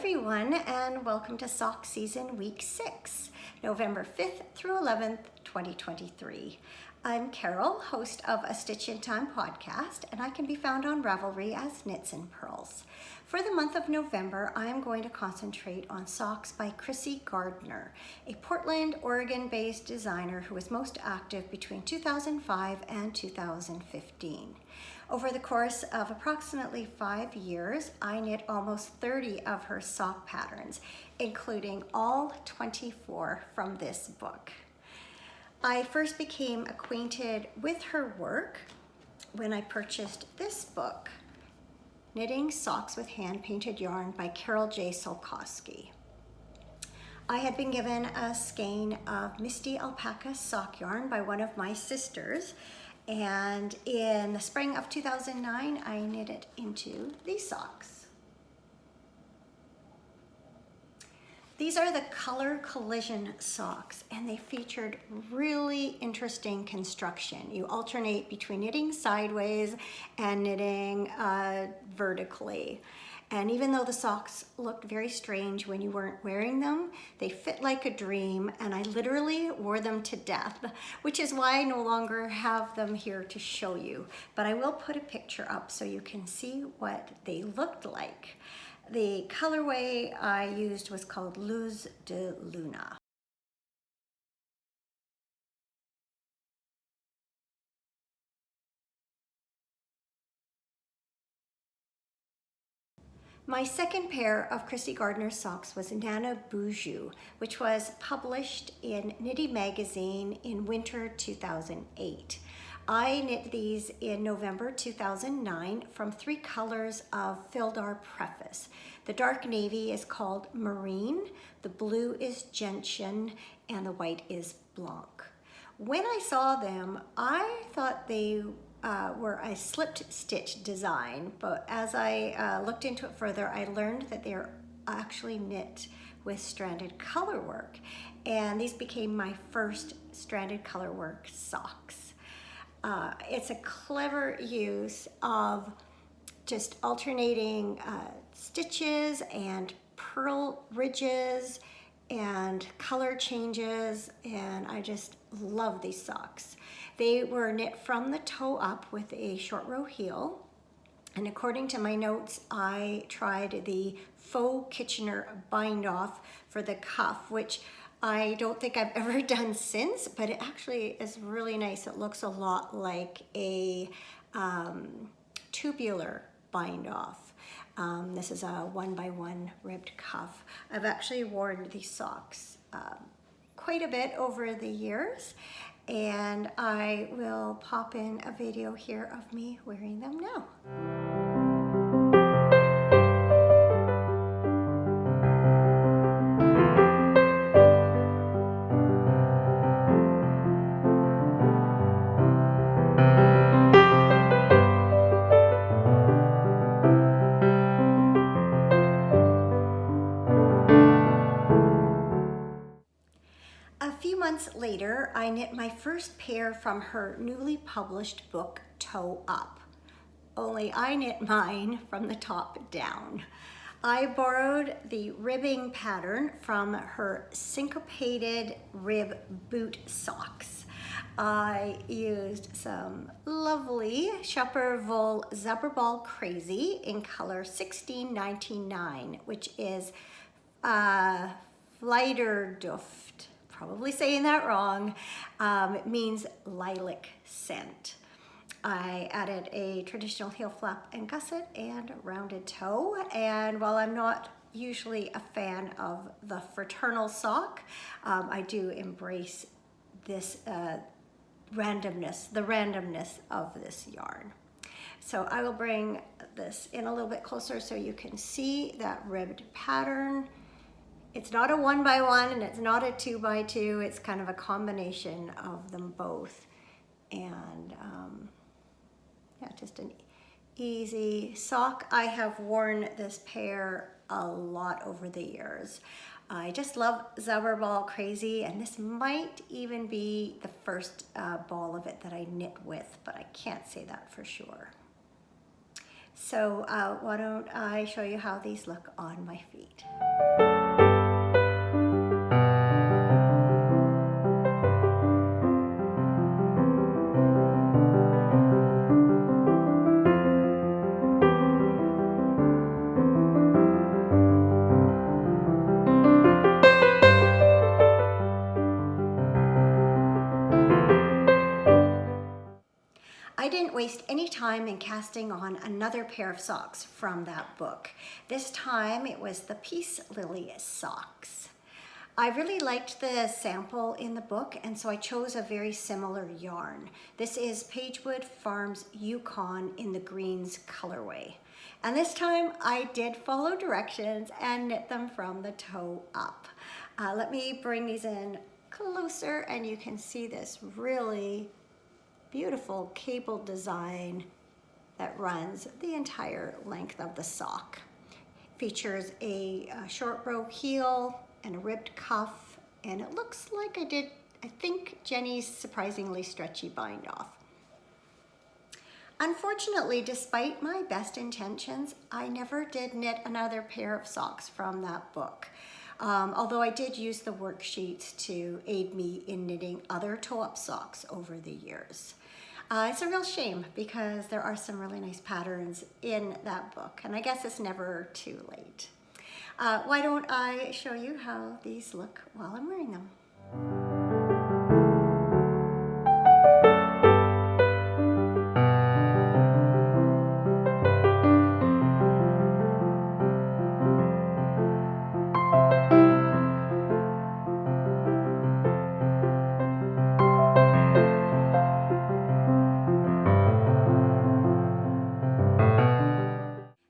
everyone, and welcome to Sock Season Week 6, November 5th through 11th, 2023. I'm Carol, host of a Stitch in Time podcast, and I can be found on Ravelry as Knits and Pearls. For the month of November, I am going to concentrate on socks by Chrissy Gardiner, a Portland, Oregon-based designer who was most active between 2005 and 2015. Over the course of approximately 5 years, I knit almost 30 of her sock patterns, including all 24 from this book. I first became acquainted with her work when I purchased this book, Knitting Socks with Hand-Painted Yarn by J Sosi. I had been given a skein of Misty Alpaca sock yarn by one of my sisters, and in the spring of 2009, I knit it into these socks. These are the color collision socks, and they featured really interesting construction. You alternate between knitting sideways and knitting vertically. And even though the socks looked very strange when you weren't wearing them, they fit like a dream, and I literally wore them to death, which is why I no longer have them here to show you. But I will put a picture up so you can see what they looked like. The colorway I used was called Luz de Luna. My second pair of Chrissy Gardiner socks was Nana Boujou, which was published in Knitty magazine in winter 2008. I knit these in November 2009 from 3 colors of Fildar Preface. The dark navy is called Marine, the blue is Gentian, and the white is Blanc. When I saw them, I thought they were a slipped stitch design, but as I looked into it further, I learned that they're actually knit with stranded colorwork, and these became my first stranded colorwork socks. It's a clever use of just alternating stitches and purl ridges and color changes, and I just love these socks. They were knit from the toe up with a short row heel, and according to my notes, I tried the faux Kitchener bind off for the cuff, which I don't think I've ever done since, but it actually is really nice. It looks a lot like a tubular bind off. This is a 1x1 ribbed cuff. I've actually worn these socks quite a bit over the years, and I will pop in a video here of me wearing them now. Months later, I knit my first pair from her newly published book, Toe Up. Only I knit mine from the top down. I borrowed the ribbing pattern from her syncopated rib boot socks. I used some lovely Schopper-Wool Zebra Crazy in color 1699, which is Fleiderduft. Probably saying that wrong. It means lilac scent. I added a traditional heel flap and gusset and rounded toe, and while I'm not usually a fan of the fraternal sock, I do embrace this randomness of this yarn. So I will bring this in a little bit closer so you can see that ribbed pattern. It's not a 1x1 and it's not a 2x2. It's kind of a combination of them both. And yeah, just an easy sock. I have worn this pair a lot over the years. I just love Zebra Ball Crazy, and this might even be the first ball of it that I knit with, but I can't say that for sure. So why don't I show you how these look on my feet. I didn't waste any time in casting on another pair of socks from that book. This time it was the Peace Lily socks. I really liked the sample in the book, and so I chose a very similar yarn. This is Pagewood Farms Yukon in the greens colorway. And this time I did follow directions and knit them from the toe up. Let me bring these in closer and you can see this really beautiful cable design that runs the entire length of the sock. Features a short row heel and a ribbed cuff, and it looks like I think Jenny's surprisingly stretchy bind off. Unfortunately, despite my best intentions, I never did knit another pair of socks from that book. Although I did use the worksheets to aid me in knitting other toe-up socks over the years. It's a real shame because there are some really nice patterns in that book, and I guess it's never too late. Why don't I show you how these look while I'm wearing them?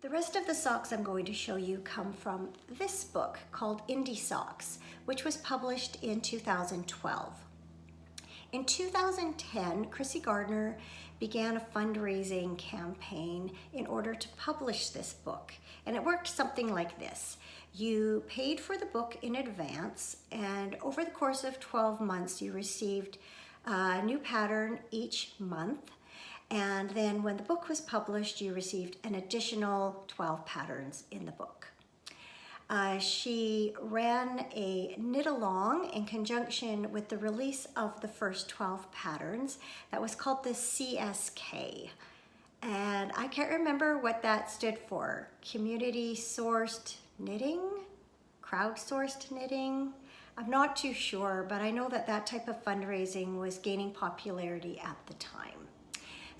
The rest of the socks I'm going to show you come from this book called Indie Socks, which was published in 2012. In 2010, Chrissy Gardiner began a fundraising campaign in order to publish this book, and it worked something like this. You paid for the book in advance, and over the course of 12 months, you received a new pattern each month. And then when the book was published, you received an additional 12 patterns in the book. She ran a knit along in conjunction with the release of the first 12 patterns that was called the CSK. And I can't remember what that stood for. Community sourced knitting? Crowdsourced knitting? I'm not too sure, but I know that that type of fundraising was gaining popularity at the time.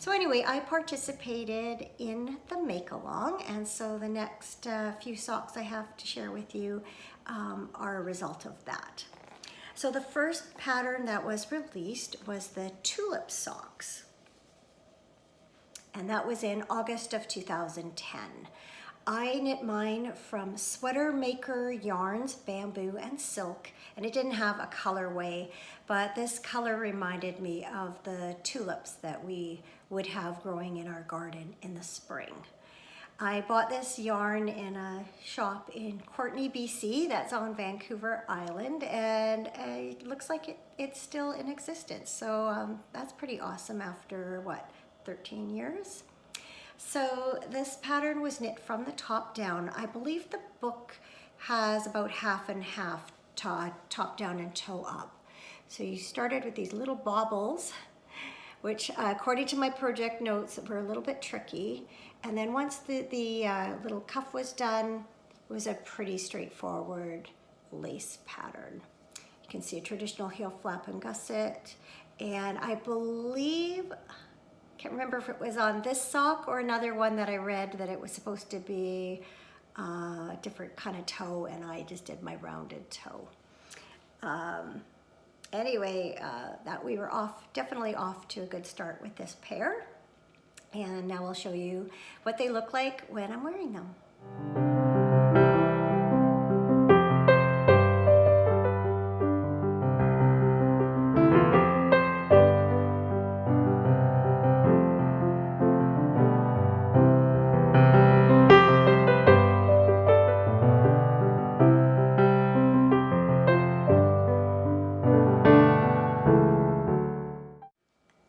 So anyway, I participated in the make-along, and so the next few socks I have to share with you are a result of that. So the first pattern that was released was the Tulip Socks, and that was in August of 2010. I knit mine from Sweater Maker Yarns, Bamboo and Silk, and it didn't have a colorway, but this color reminded me of the tulips that we would have growing in our garden in the spring. I bought this yarn in a shop in Courtenay, BC, that's on Vancouver Island, and it looks like it's still in existence. So that's pretty awesome after, what, 13 years? So this pattern was knit from the top down. I believe the book has about half and half, top down and toe up. So you started with these little baubles, which according to my project notes were a little bit tricky. And then once the little cuff was done, it was a pretty straightforward lace pattern. You can see a traditional heel flap and gusset. And I believe, can't remember if it was on this sock or another one that I read that it was supposed to be a different kind of toe, and I just did my rounded toe. Anyway, that we were definitely off to a good start with this pair. And now I'll show you what they look like when I'm wearing them.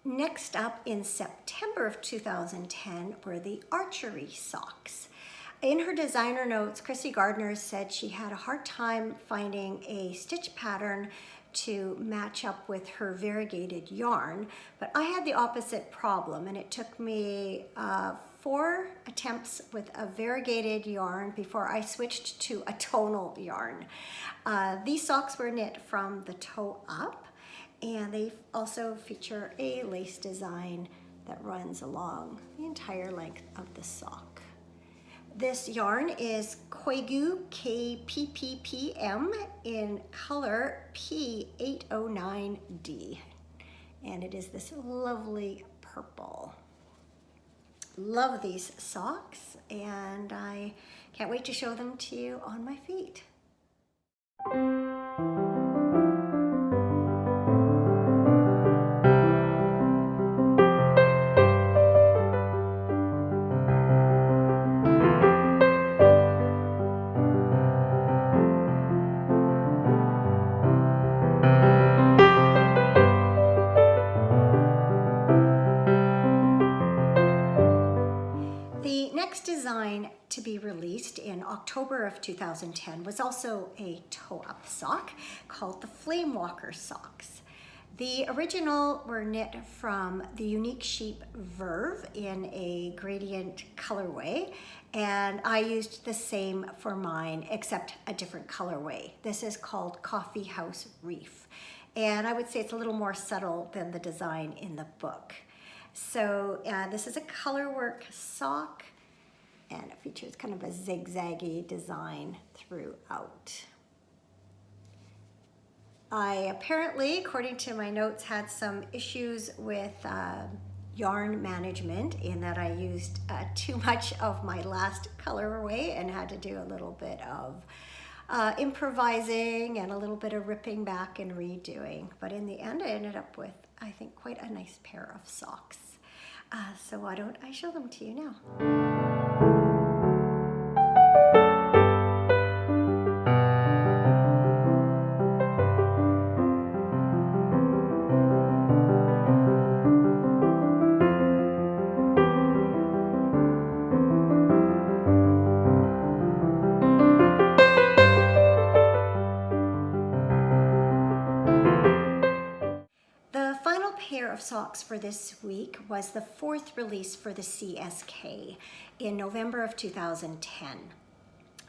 Next up in September of 2010 were the Archery Socks. In her designer notes, Chrissy Gardiner said she had a hard time finding a stitch pattern to match up with her variegated yarn, but I had the opposite problem, and it took me 4 attempts with a variegated yarn before I switched to a tonal yarn. These socks were knit from the toe up, and they also feature a lace design that runs along the entire length of the sock. This yarn is Koigu KPPPM in color P809D, and it is this lovely purple. Love these socks, and I can't wait to show them to you on my feet. The next design to be released in October of 2010 was also a toe-up sock called the Flame Walker Socks. The original were knit from the Unique Sheep Verve in a gradient colorway, and I used the same for mine except a different colorway. This is called Coffee House Reef, and I would say it's a little more subtle than the design in the book. So this is a colorwork sock, and it features kind of a zigzaggy design throughout. I apparently, according to my notes, had some issues with yarn management in that I used too much of my last colorway and had to do a little bit of improvising and a little bit of ripping back and redoing. But in the end, I ended up with, I think, quite a nice pair of socks. So why don't I show them to you now? The final pair of socks for this week was the 4th release for the CSK in November of 2010.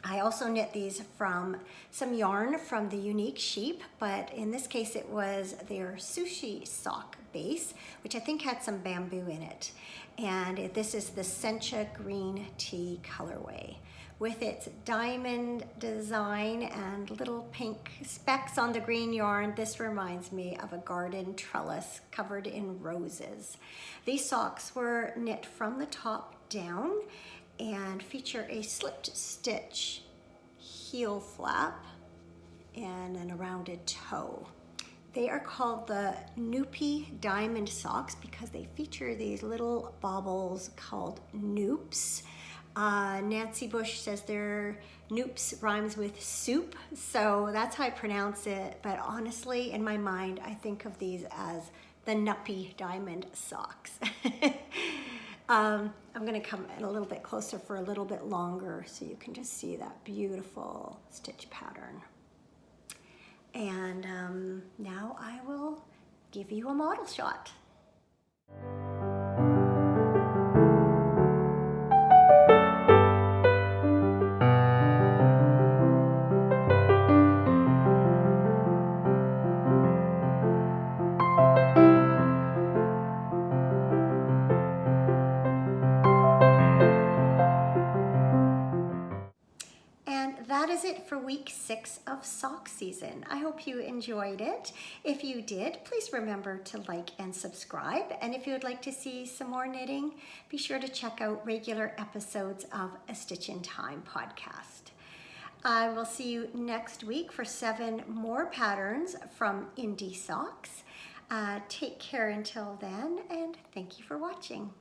I also knit these from some yarn from the Unique Sheep, but in this case it was their sushi sock base, which I think had some bamboo in it. And this is the Sencha Green Tea colorway. With its diamond design and little pink specks on the green yarn, this reminds me of a garden trellis covered in roses. These socks were knit from the top down and feature a slipped stitch heel flap and then a rounded toe. They are called the Noopy Diamond Socks because they feature these little baubles called noops. Nancy Bush says their noops rhymes with soup, so that's how I pronounce it. But honestly, in my mind, I think of these as the Nuppy Diamond Socks. I'm going to come in a little bit closer for a little bit longer so you can just see that beautiful stitch pattern. And now I will give you a model shot. That is it for week 6 of sock season. I hope you enjoyed it. If you did, please remember to like and subscribe. And if you would like to see some more knitting, be sure to check out regular episodes of A Stitch in Time podcast. I will see you next week for 7 more patterns from Indie Socks. Take care until then, and thank you for watching.